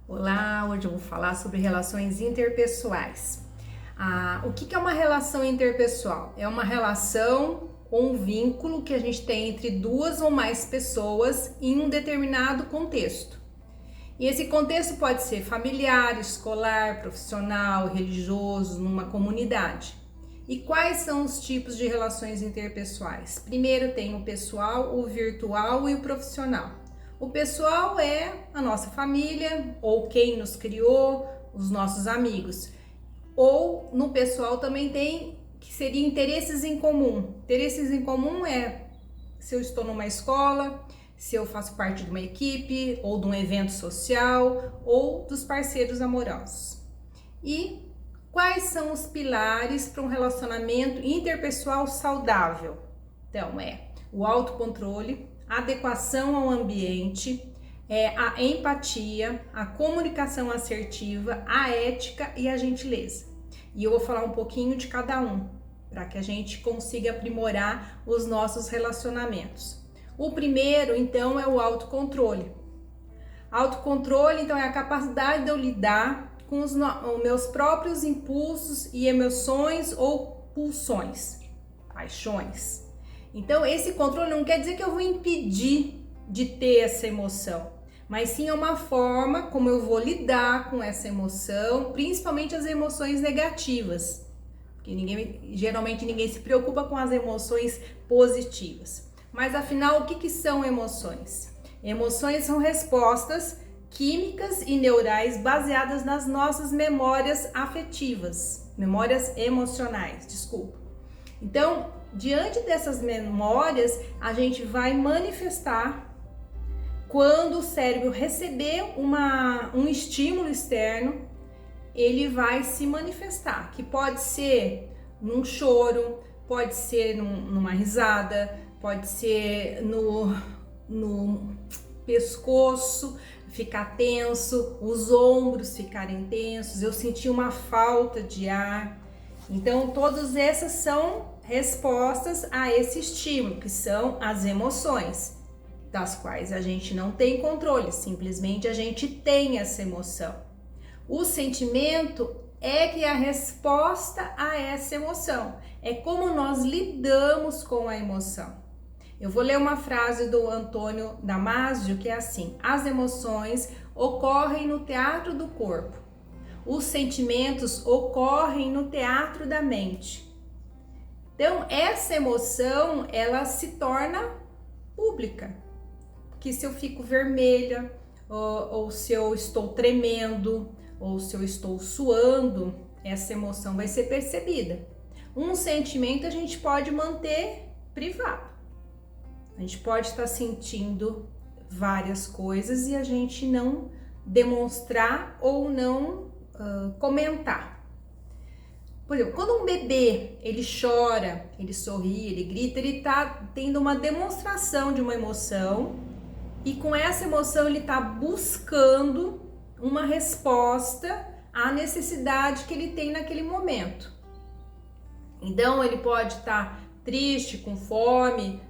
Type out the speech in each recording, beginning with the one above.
Olá, hoje eu vou falar sobre relações interpessoais. O que é uma relação interpessoal? É uma relação ou um vínculo que a gente tem entre duas ou mais pessoas em um determinado contexto. E esse contexto pode ser familiar, escolar, profissional, religioso, numa comunidade. E quais são os tipos de relações interpessoais? Primeiro tem o pessoal, o virtual e o profissional. O pessoal é a nossa família, ou quem nos criou, os nossos amigos. Ou no pessoal também tem que seria interesses em comum. Interesses em comum é se eu estou numa escola, se eu faço parte de uma equipe, ou de um evento social, ou dos parceiros amorosos. E quais são os pilares para um relacionamento interpessoal saudável? Então, o autocontrole, adequação ao ambiente, a empatia, a comunicação assertiva, a ética e a gentileza. E eu vou falar um pouquinho de cada um, para que a gente consiga aprimorar os nossos relacionamentos. O primeiro, então, é o autocontrole. Autocontrole, então, é a capacidade de eu lidar com os meus próprios impulsos e emoções ou pulsões, paixões. Então, esse controle não quer dizer que eu vou impedir de ter essa emoção, mas sim é uma forma como eu vou lidar com essa emoção, principalmente as emoções negativas, porque geralmente ninguém se preocupa com as emoções positivas. Mas afinal, o que são emoções? Emoções são respostas químicas e neurais baseadas nas nossas memórias afetivas, memórias emocionais, desculpa. Então, diante dessas memórias, a gente vai manifestar quando o cérebro receber um estímulo externo, ele vai se manifestar, que pode ser num choro, pode ser numa risada, pode ser no pescoço ficar tenso, os ombros ficarem tensos, eu sentir uma falta de ar. Então, todas essas são respostas a esse estímulo, que são as emoções, das quais a gente não tem controle, simplesmente a gente tem essa emoção. O sentimento é que é a resposta a essa emoção, é como nós lidamos com a emoção. Eu vou ler uma frase do Antônio Damasio que é assim: as emoções ocorrem no teatro do corpo, os sentimentos ocorrem no teatro da mente. Então, essa emoção, ela se torna pública, porque se eu fico vermelha, ou se eu estou tremendo, ou se eu estou suando, essa emoção vai ser percebida. Um sentimento a gente pode manter privado. A gente pode estar sentindo várias coisas e a gente não demonstrar ou não comentar. Por exemplo, quando um bebê, ele chora, ele sorri, ele grita, ele está tendo uma demonstração de uma emoção e com essa emoção ele está buscando uma resposta à necessidade que ele tem naquele momento. Então ele pode estar triste, com fome,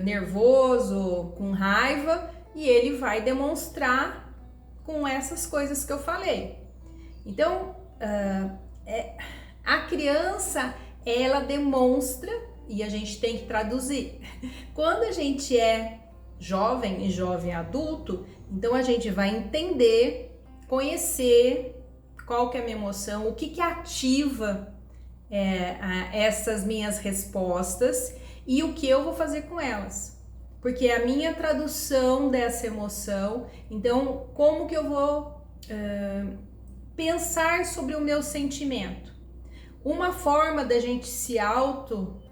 nervoso, com raiva, e ele vai demonstrar com essas coisas que eu falei. Então, a criança, ela demonstra, e a gente tem que traduzir. Quando a gente é jovem e jovem adulto, então a gente vai entender, conhecer qual que é a minha emoção, o que ativa essas minhas respostas e o que eu vou fazer com elas, porque é a minha tradução dessa emoção. Então, como que eu vou pensar sobre o meu sentimento? Uma forma da gente se auto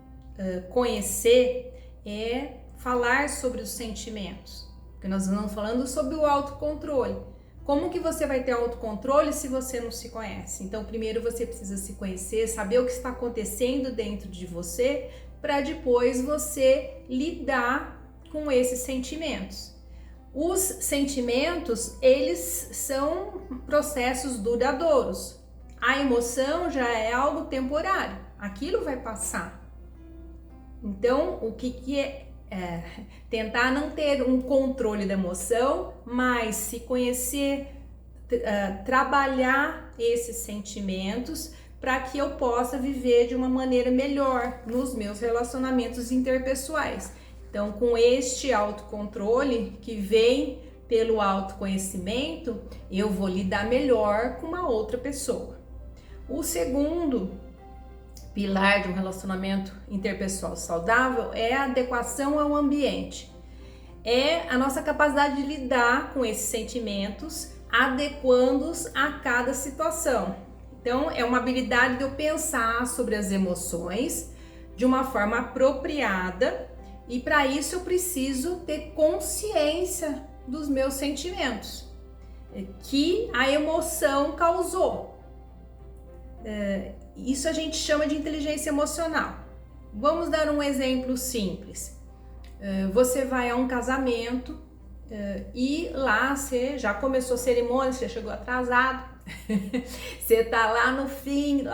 conhecer é falar sobre os sentimentos, porque nós estamos falando sobre o autocontrole. Como que você vai ter autocontrole se você não se conhece? Então, primeiro você precisa se conhecer, saber o que está acontecendo dentro de você, para depois você lidar com esses sentimentos. Os sentimentos, eles são processos duradouros. A emoção já é algo temporário, aquilo vai passar. Então, o que é tentar não ter um controle da emoção, mas se conhecer, trabalhar esses sentimentos para que eu possa viver de uma maneira melhor nos meus relacionamentos interpessoais. Então, com este autocontrole que vem pelo autoconhecimento, eu vou lidar melhor com uma outra pessoa. O segundo pilar de um relacionamento interpessoal saudável é a adequação ao ambiente. É a nossa capacidade de lidar com esses sentimentos, adequando-os a cada situação. Então, é uma habilidade de eu pensar sobre as emoções de uma forma apropriada, e para isso eu preciso ter consciência dos meus sentimentos que a emoção causou. Isso a gente chama de inteligência emocional. Vamos dar um exemplo simples. Você vai a um casamento e lá você já começou a cerimônia, você chegou atrasado, você tá lá no fim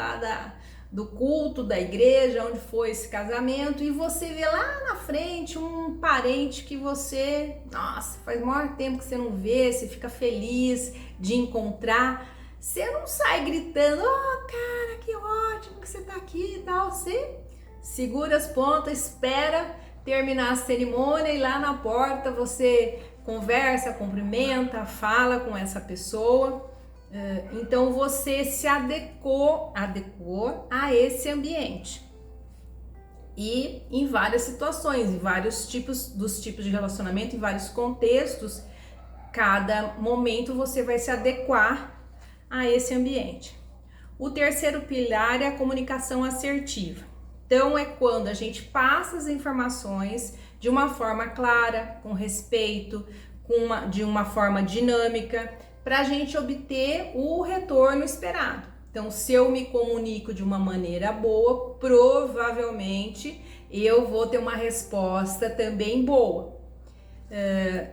do culto da igreja onde foi esse casamento e você vê lá na frente um parente que você, nossa, faz maior tempo que você não vê, você fica feliz de encontrar. Você não sai gritando, oh cara, que ótimo que você tá aqui e tal. Você segura as pontas, espera terminar a cerimônia e lá na porta você conversa, cumprimenta, fala com essa pessoa. Então você se adequou a esse ambiente. E em várias situações, em vários tipos de relacionamento, em vários contextos, cada momento você vai se adequar a esse ambiente. O terceiro pilar é a comunicação assertiva. Então é quando a gente passa as informações de uma forma clara, com respeito, de uma forma dinâmica, para a gente obter o retorno esperado. Então, se eu me comunico de uma maneira boa, provavelmente eu vou ter uma resposta também boa.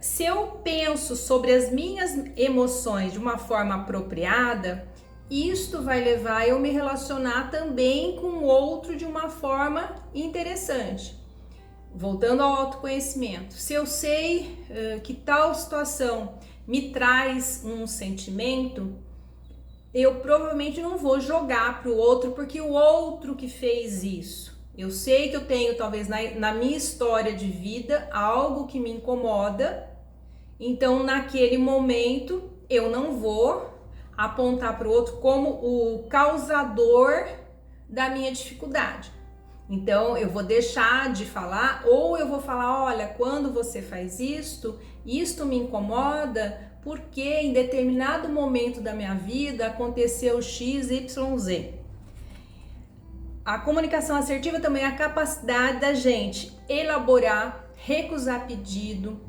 Se eu penso sobre as minhas emoções de uma forma apropriada, isto vai levar a eu me relacionar também com o outro de uma forma interessante. Voltando ao autoconhecimento, se eu sei que tal situação me traz um sentimento, eu provavelmente não vou jogar para o outro porque o outro que fez isso. Eu sei que eu tenho talvez na minha história de vida algo que me incomoda, então naquele momento eu não vou apontar para o outro como o causador da minha dificuldade. Então eu vou deixar de falar, ou eu vou falar, olha, quando você faz isto me incomoda porque em determinado momento da minha vida aconteceu X, Y, Z. A comunicação assertiva também é a capacidade da gente elaborar, recusar pedido,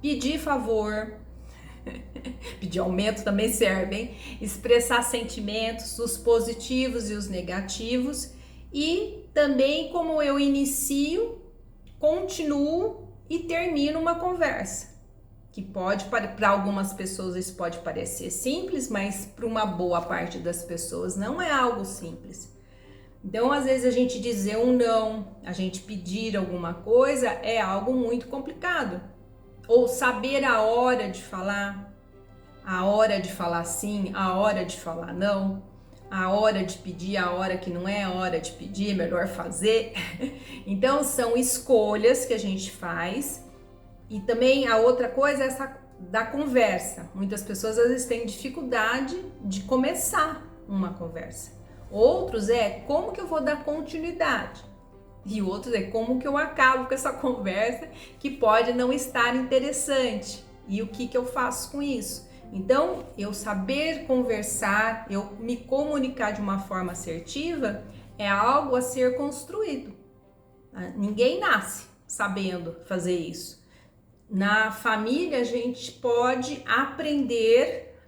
pedir favor, pedir aumento também serve, hein? Expressar sentimentos, os positivos e os negativos, e também como eu inicio, continuo e termino uma conversa, que pode, para algumas pessoas isso pode parecer simples, mas para uma boa parte das pessoas não é algo simples. Então, às vezes a gente dizer um não, a gente pedir alguma coisa é algo muito complicado. Ou saber a hora de falar sim, a hora de falar não, a hora de pedir, a hora que não é a hora de pedir, é melhor fazer. Então, são escolhas que a gente faz. E também a outra coisa é essa da conversa. Muitas pessoas às vezes têm dificuldade de começar uma conversa. Outros é como que eu vou dar continuidade. E outros é como que eu acabo com essa conversa que pode não estar interessante. E o que eu faço com isso? Então, eu saber conversar, eu me comunicar de uma forma assertiva é algo a ser construído. Ninguém nasce sabendo fazer isso. Na família, a gente pode aprender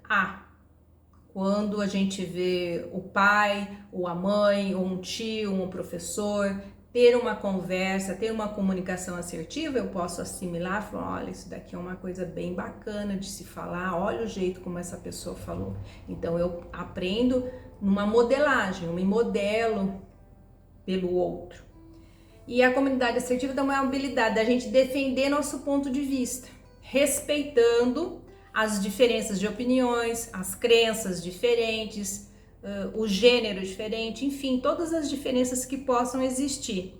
quando a gente vê o pai, ou a mãe, ou um tio, um professor, ter uma conversa, ter uma comunicação assertiva, eu posso assimilar e falar, olha, isso daqui é uma coisa bem bacana de se falar, olha o jeito como essa pessoa falou. Então eu aprendo numa modelagem, eu me modelo pelo outro. E a comunidade assertiva também é uma habilidade da gente defender nosso ponto de vista, respeitando as diferenças de opiniões, as crenças diferentes, o gênero diferente, enfim, todas as diferenças que possam existir.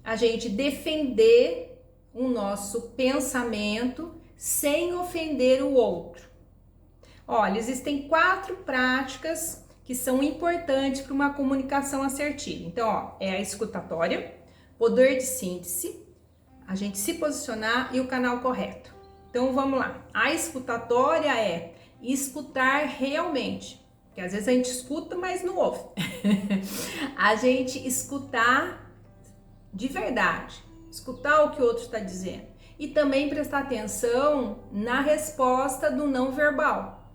A gente defender o nosso pensamento sem ofender o outro. Olha, existem 4 práticas que são importantes para uma comunicação assertiva. Então, ó, é a escutatória, poder de síntese, a gente se posicionar e o canal correto. Então, vamos lá. A escutatória é escutar realmente, porque às vezes a gente escuta, mas não ouve. A gente escutar de verdade, escutar o que o outro está dizendo e também prestar atenção na resposta do não verbal.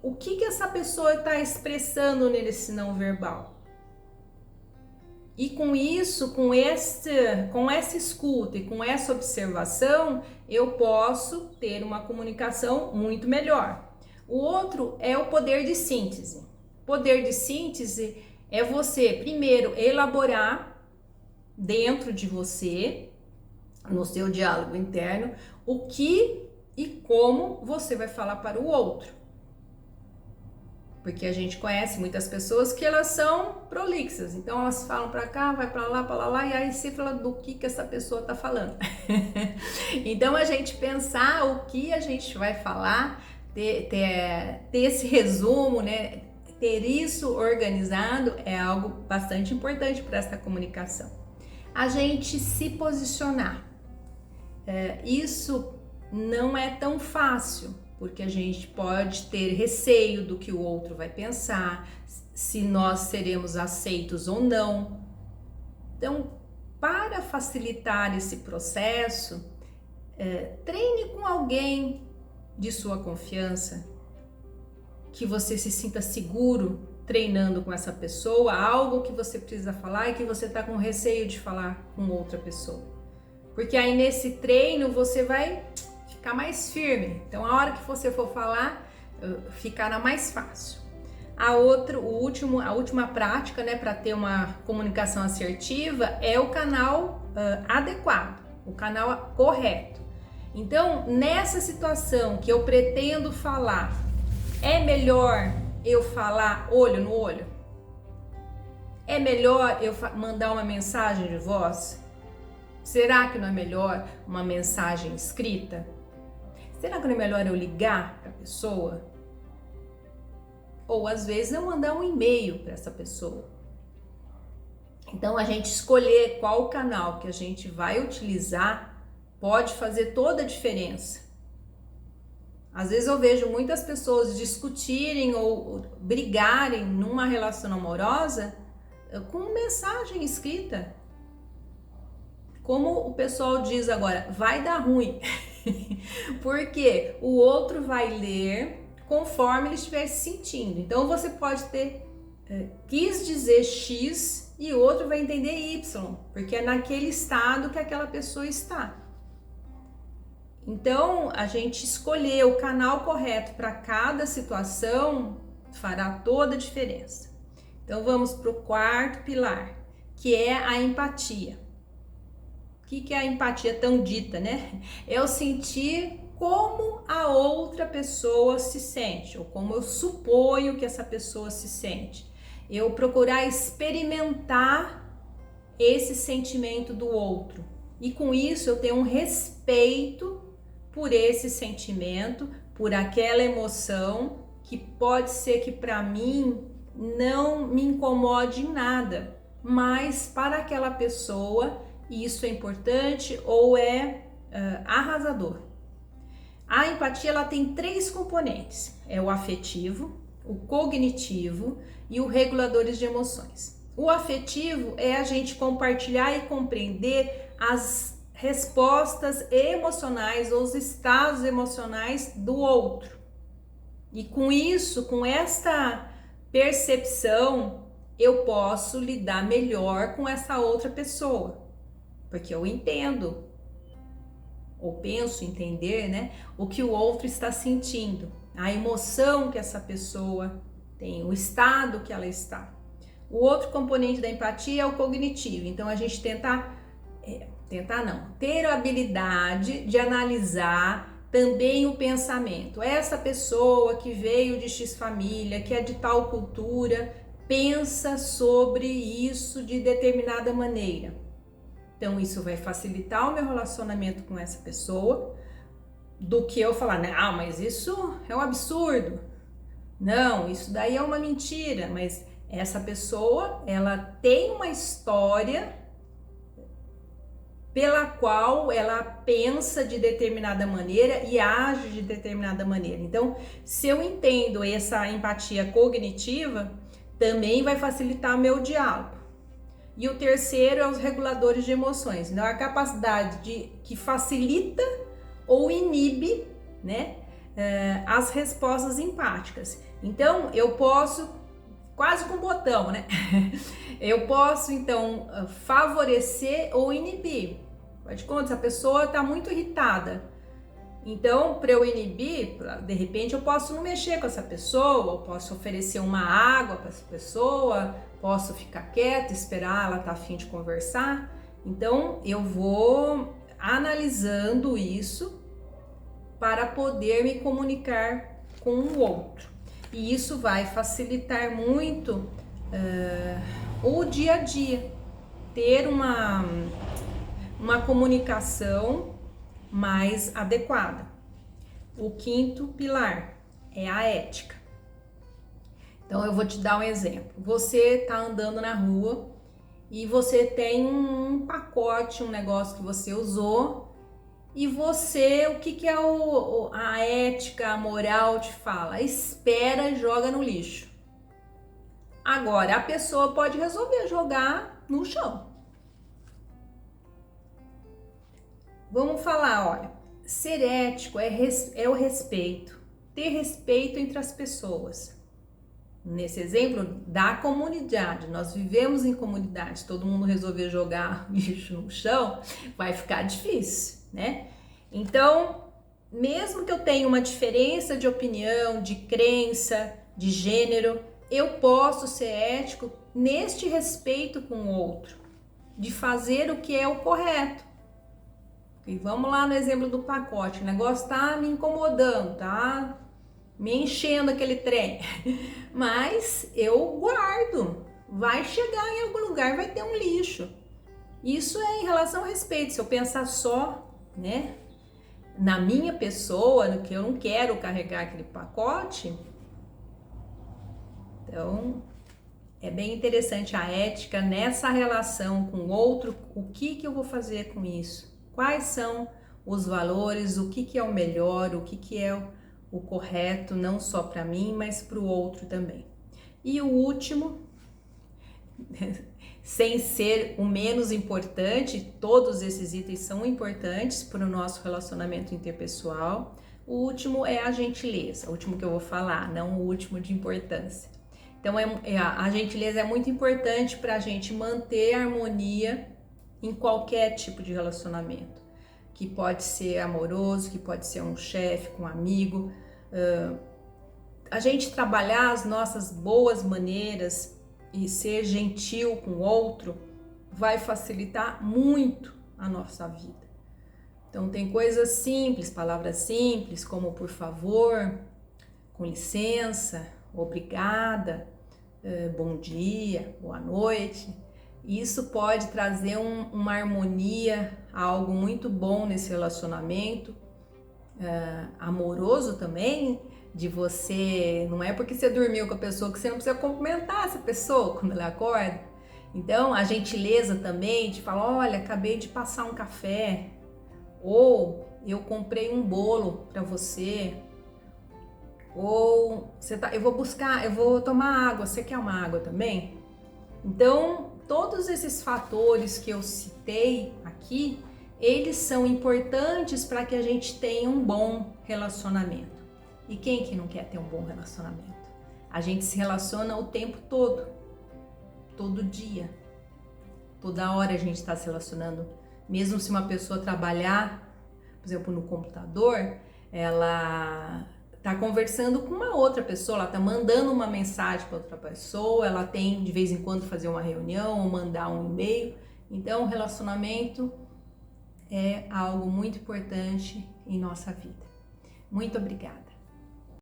O que essa pessoa está expressando nesse não verbal? E com isso, com essa escuta e com essa observação, eu posso ter uma comunicação muito melhor. O outro é o poder de síntese. Poder de síntese é você, primeiro, elaborar dentro de você, no seu diálogo interno, o que e como você vai falar para o outro. Porque a gente conhece muitas pessoas que elas são prolixas, então elas falam para cá, vai para lá, e aí você fala do que essa pessoa tá falando. Então a gente pensar o que a gente vai falar, ter esse resumo, né? Ter isso organizado é algo bastante importante para essa comunicação. A gente se posicionar. Isso não é tão fácil, porque a gente pode ter receio do que o outro vai pensar, se nós seremos aceitos ou não. Então, para facilitar esse processo, treine com alguém de sua confiança, que você se sinta seguro treinando com essa pessoa, algo que você precisa falar e que você está com receio de falar com outra pessoa. Porque aí nesse treino você vai ficar mais firme. Então a hora que você for falar, ficará mais fácil. A última prática, né, para ter uma comunicação assertiva é o canal adequado, o canal correto. Então, nessa situação que eu pretendo falar, é melhor eu falar olho no olho? É melhor eu mandar uma mensagem de voz? Será que não é melhor uma mensagem escrita? Será que não é melhor eu ligar para a pessoa? Ou às vezes eu mandar um e-mail para essa pessoa. Então a gente escolher qual canal que a gente vai utilizar pode fazer toda a diferença. Às vezes eu vejo muitas pessoas discutirem ou brigarem numa relação amorosa com mensagem escrita. Como o pessoal diz agora, vai dar ruim. Porque o outro vai ler conforme ele estiver se sentindo. Então você pode ter quis dizer X e o outro vai entender Y, porque é naquele estado que aquela pessoa está. Então a gente escolher o canal correto para cada situação fará toda a diferença. Então vamos para o 4º pilar, que é a empatia. O que é a empatia tão dita, né? É o sentir como a outra pessoa se sente, ou como eu suponho que essa pessoa se sente. Eu procurar experimentar esse sentimento do outro. E com isso eu tenho um respeito por esse sentimento, por aquela emoção, que pode ser que para mim não me incomode em nada, mas para aquela pessoa isso é importante ou é arrasador. A empatia ela tem 3 componentes, é o afetivo, o cognitivo e o reguladores de emoções. O afetivo é a gente compartilhar e compreender as respostas emocionais ou os estados emocionais do outro. E com isso, com esta percepção, eu posso lidar melhor com essa outra pessoa, porque eu entendo, ou penso entender, né, o que o outro está sentindo, a emoção que essa pessoa tem, o estado que ela está. O outro componente da empatia é o cognitivo, então a gente ter a habilidade de analisar também o pensamento. Essa pessoa que veio de X família, que é de tal cultura, pensa sobre isso de determinada maneira. Então isso vai facilitar o meu relacionamento com essa pessoa, do que eu falar, não, mas isso é um absurdo. Não, isso daí é uma mentira, mas essa pessoa, ela tem uma história pela qual ela pensa de determinada maneira e age de determinada maneira. Então, se eu entendo essa empatia cognitiva, também vai facilitar meu diálogo. E o terceiro é os reguladores de emoções. Então, a capacidade que facilita ou inibe, né, as respostas empáticas. Então, eu posso, quase com um botão, né? Eu posso, então, favorecer ou inibir. Faz de conta, se a pessoa está muito irritada, então, para eu inibir, de repente eu posso não mexer com essa pessoa, eu posso oferecer uma água para essa pessoa, posso ficar quieta, esperar ela estar a fim de conversar. Então, eu vou analisando isso para poder me comunicar com o outro. E isso vai facilitar muito o dia a dia, ter uma comunicação mais adequada. O quinto pilar é a ética. Então eu vou te dar um exemplo. Você tá andando na rua e você tem um pacote, um negócio que você usou e você, o que é a ética, a moral te fala? Espera e joga no lixo. Agora a pessoa pode resolver jogar no chão. Vamos falar, olha, ser ético é o respeito, ter respeito entre as pessoas. Nesse exemplo da comunidade, nós vivemos em comunidade, todo mundo resolver jogar lixo no chão, vai ficar difícil, né? Então, mesmo que eu tenha uma diferença de opinião, de crença, de gênero, eu posso ser ético neste respeito com o outro, de fazer o que é o correto. E vamos lá no exemplo do pacote, o negócio tá me incomodando, tá me enchendo aquele trem, mas eu guardo, vai chegar em algum lugar, vai ter um lixo. Isso é em relação ao respeito. Se eu pensar só, né, na minha pessoa, no que eu não quero carregar aquele pacote, então é bem interessante a ética nessa relação com o outro. O que eu vou fazer com isso? Quais são os valores, o que é o melhor, o que é o correto, não só para mim, mas para o outro também. E o último, sem ser o menos importante, todos esses itens são importantes para o nosso relacionamento interpessoal. O último é a gentileza, o último que eu vou falar, não o último de importância. Então, a gentileza é muito importante para a gente manter a harmonia em qualquer tipo de relacionamento, que pode ser amoroso, que pode ser um chefe, com um amigo. A gente trabalhar as nossas boas maneiras e ser gentil com o outro vai facilitar muito a nossa vida. Então tem coisas simples, palavras simples, como por favor, com licença, obrigada, bom dia, boa noite. Isso pode trazer uma harmonia, algo muito bom nesse relacionamento, amoroso também, de você, não é porque você dormiu com a pessoa que você não precisa cumprimentar essa pessoa quando ela acorda. Então a gentileza também de falar, olha, acabei de passar um café, ou eu comprei um bolo para você, ou eu vou tomar água, você quer uma água também? Então todos esses fatores que eu citei aqui, eles são importantes para que a gente tenha um bom relacionamento. E quem que não quer ter um bom relacionamento? A gente se relaciona o tempo todo, todo dia, toda hora a gente está se relacionando. Mesmo se uma pessoa trabalhar, por exemplo, no computador, ela está conversando com uma outra pessoa, ela está mandando uma mensagem para outra pessoa, ela tem de vez em quando fazer uma reunião ou mandar um e-mail. Então, o relacionamento é algo muito importante em nossa vida. Muito obrigada.